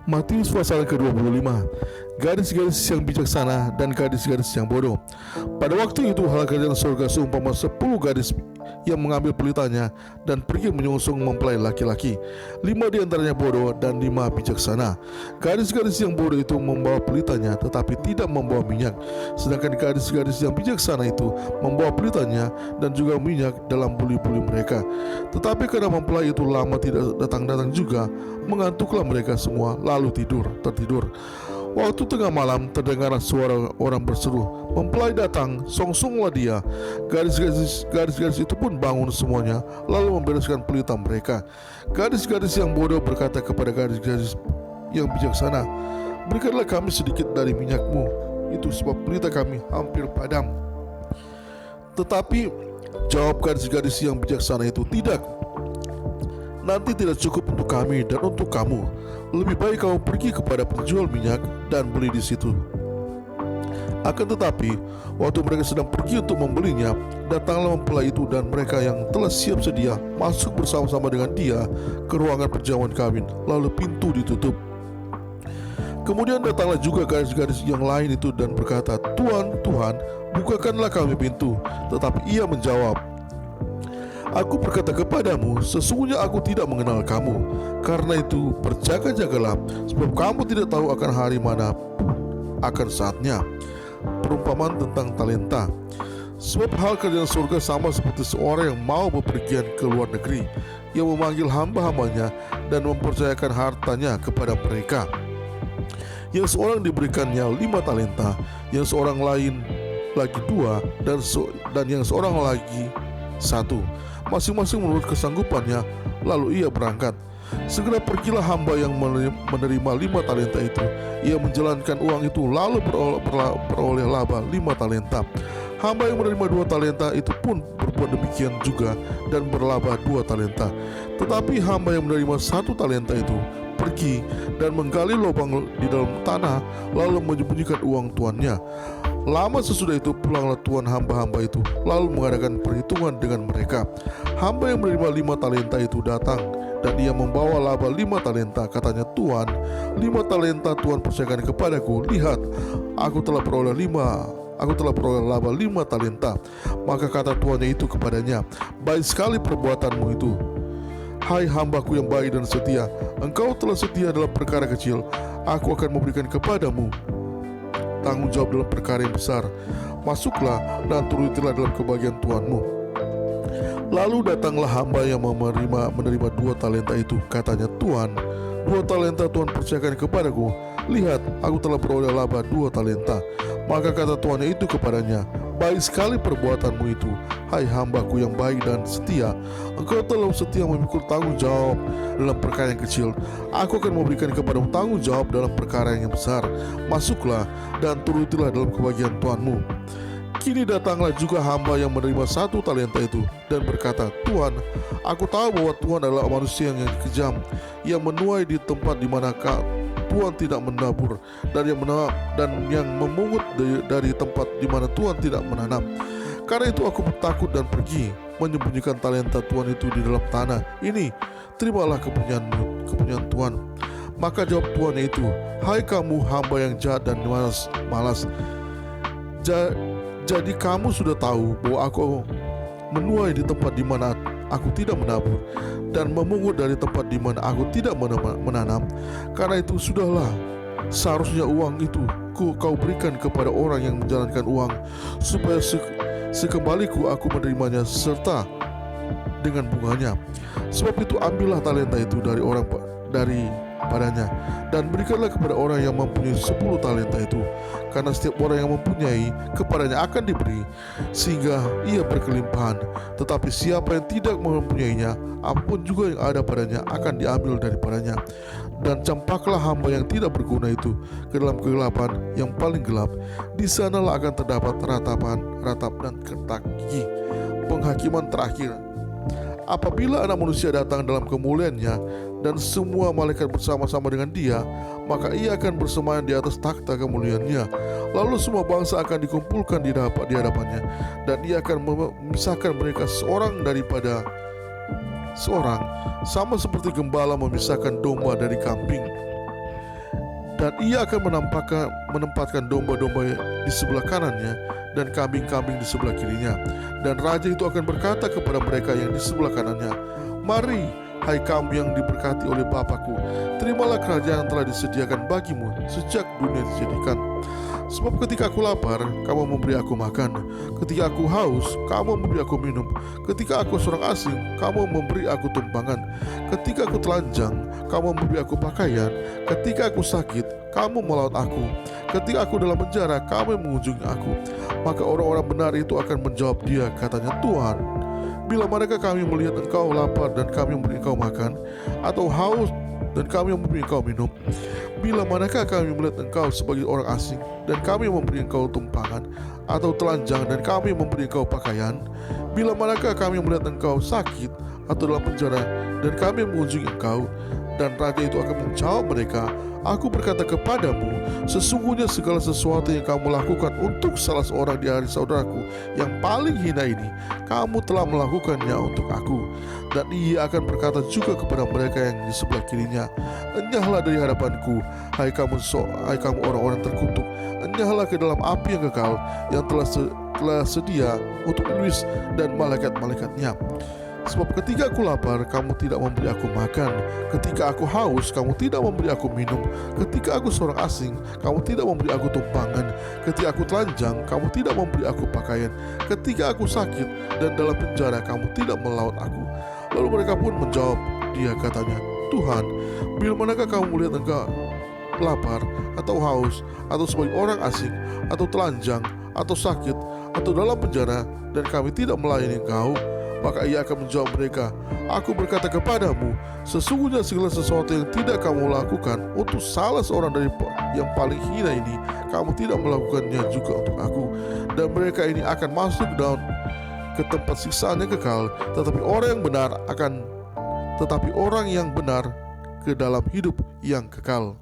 Matius pasal ke-25. Gadis-gadis yang bijaksana dan gadis-gadis yang bodoh. Pada waktu itu hal kerajaan surga seumpama 10 gadis yang mengambil pelitanya dan pergi menyongsong mempelai laki-laki. 5 di antaranya bodoh dan 5 bijaksana. Gadis-gadis yang bodoh itu membawa pelitanya tetapi tidak membawa minyak, sedangkan gadis-gadis yang bijaksana itu membawa pelitanya dan juga minyak dalam buli-buli mereka. Tetapi karena mempelai itu lama tidak datang-datang juga, mengantuklah mereka semua lalu tertidur. Waktu tengah malam terdengarlah suara orang berseru, "Mempelai datang, songsonglah dia." Gadis-gadis itu pun bangun semuanya, lalu membereskan pelita mereka. Gadis-gadis yang bodoh berkata kepada gadis-gadis yang bijaksana, "Berikanlah kami sedikit dari minyakmu itu, sebab pelita kami hampir padam." Tetapi jawab gadis-gadis yang bijaksana itu, "Tidak, nanti tidak cukup untuk kami dan untuk kamu. Lebih baik kamu pergi kepada penjual minyak dan beli di situ." Akan tetapi, waktu mereka sedang pergi untuk membelinya, datanglah mempelai itu dan mereka yang telah siap sedia masuk bersama-sama dengan dia ke ruangan perjamuan kawin, lalu pintu ditutup. Kemudian datanglah juga gadis-gadis yang lain itu dan berkata, "Tuhan, Tuhan, bukakanlah kami pintu." Tetapi ia menjawab, "Aku berkata kepadamu, sesungguhnya aku tidak mengenal kamu. Karena itu berjaga-jagalah, sebab kamu tidak tahu akan hari mana akan saatnya." Perumpamaan tentang talenta. Sebab hal kerajaan surga sama seperti seorang yang mau bepergian ke luar negeri, yang memanggil hamba-hambanya dan mempercayakan hartanya kepada mereka. Yang seorang diberikannya 5 talenta, yang seorang lain lagi 2, dan yang seorang lagi 1, masing-masing menurut kesanggupannya. Lalu ia berangkat. Segera pergilah hamba yang menerima 5 talenta itu. Ia menjalankan uang itu lalu beroleh laba 5 talenta. Hamba yang menerima 2 talenta itu pun berbuat demikian juga dan berlaba 2 talenta. Tetapi hamba yang menerima 1 talenta itu pergi dan menggali lubang di dalam tanah, lalu menyembunyikan uang tuannya. Lama sesudah itu pulanglah tuan hamba-hamba itu, lalu mengadakan perhitungan dengan mereka. Hamba yang menerima 5 talenta itu datang, dan ia membawa laba 5 talenta. Katanya, "Tuan, 5 talenta Tuhan percayakan kepadaku. Lihat, aku telah peroleh laba 5 talenta." Maka kata tuannya itu kepadanya, "Baik sekali perbuatanmu itu, hai hambaku yang baik dan setia. Engkau telah setia dalam perkara kecil, aku akan memberikan kepadamu tanggung jawab dalam perkara yang besar. Masuklah dan turutilah dalam kebahagiaan Tuanmu." Lalu datanglah hamba yang menerima 2 talenta itu. Katanya, "Tuan, 2 talenta Tuhan percayakan kepadaku. Lihat, aku telah beroleh laba 2 talenta." Maka kata tuannya itu kepadanya, "Baik sekali perbuatanmu itu, hai hambaku yang baik dan setia. Engkau telah setia memikul tanggung jawab dalam perkara yang kecil. Aku akan memberikan kepadamu tanggung jawab dalam perkara yang besar. Masuklah dan turutilah dalam kebahagiaan Tuanmu." Kini datanglah juga hamba yang menerima 1 talenta itu dan berkata, "Tuan, aku tahu bahwa Tuhan adalah manusia yang kejam, yang menuai di tempat di mana Tuhan tidak menabur, dan yang memungut dari tempat di mana Tuhan tidak menanam. Karena itu aku takut dan pergi menyembunyikan talenta Tuhan itu di dalam tanah. Ini, terimalah kepunyaan Tuhan." Maka jawab tuannya itu, "Hai kamu hamba yang jahat dan malas. Jadi kamu sudah tahu bahwa aku menuai di tempat di mana aku tidak menabur, dan memungut dari tempat di mana aku tidak menanam. Karena itu sudahlah, seharusnya uang itu kau berikan kepada orang yang menjalankan uang, supaya sekembaliku aku menerimanya serta dengan bunganya. Sebab itu ambillah talenta itu daripadanya, dan berikanlah kepada orang yang mempunyai 10 talenta itu. Karena setiap orang yang mempunyai, kepadanya akan diberi, sehingga ia berkelimpahan. Tetapi siapa yang tidak mempunyainya, apapun juga yang ada padanya akan diambil daripadanya. Dan campaklah hamba yang tidak berguna itu ke dalam kegelapan yang paling gelap. Di sanalah akan terdapat ratap dan kertak gigi." Penghakiman terakhir. Apabila Anak Manusia datang dalam kemuliaannya dan semua malaikat bersama-sama dengan dia, maka ia akan bersemayam di atas takhta kemuliaannya. Lalu semua bangsa akan dikumpulkan di hadapannya, dan ia akan memisahkan mereka seorang daripada seorang, sama seperti gembala memisahkan domba dari kambing. Dan ia akan menempatkan domba-domba di sebelah kanannya dan kambing-kambing di sebelah kirinya. Dan raja itu akan berkata kepada mereka yang di sebelah kanannya, "Mari, hai kamu yang diberkati oleh Bapakku, terimalah kerajaan yang telah disediakan bagimu sejak dunia dijadikan. Sebab ketika aku lapar, kamu memberi aku makan. Ketika aku haus, kamu memberi aku minum. Ketika aku seorang asing, kamu memberi aku tumpangan. Ketika aku telanjang, kamu memberi aku pakaian. Ketika aku sakit, kamu melawat aku. Ketika aku dalam penjara, kamu mengunjungi aku." Maka orang-orang benar itu akan menjawab dia, katanya, "Tuhan, bila manakah kami melihat engkau lapar dan kami memberi engkau makan, atau haus dan kami memberi engkau minum? Bila manakah kami melihat engkau sebagai orang asing dan kami memberi engkau tumpangan, atau telanjang dan kami memberi engkau pakaian? Bila manakah kami melihat engkau sakit atau dalam penjara dan kami mengunjungi engkau?" Dan raja itu akan menjawab mereka, "Aku berkata kepadamu, sesungguhnya segala sesuatu yang kamu lakukan untuk salah seorang di hari saudaraku yang paling hina ini, kamu telah melakukannya untuk aku." Dan ia akan berkata juga kepada mereka yang di sebelah kirinya, "Enyahlah dari hadapanku, hai kamu orang-orang terkutuk, enyahlah ke dalam api yang kekal yang telah sedia untuk iblis dan malaikat-malaikatnya. Sebab ketika aku lapar, kamu tidak memberi aku makan. Ketika aku haus, kamu tidak memberi aku minum. Ketika aku seorang asing, kamu tidak memberi aku tumpangan. Ketika aku telanjang, kamu tidak memberi aku pakaian. Ketika aku sakit dan dalam penjara, kamu tidak melawat aku." Lalu mereka pun menjawab dia, katanya, "Tuhan, bila manakah kamu melihat engkau lapar atau haus, atau sebagai orang asing, atau telanjang, atau sakit, atau dalam penjara, dan kami tidak melayani engkau?" Maka ia akan menjawab mereka, "Aku berkata kepadamu, sesungguhnya segala sesuatu yang tidak kamu lakukan untuk salah seorang dari yang paling hina ini, kamu tidak melakukannya juga untuk aku." Dan mereka ini akan masuk ke tempat siksaan yang kekal, tetapi orang yang benar ke dalam hidup yang kekal.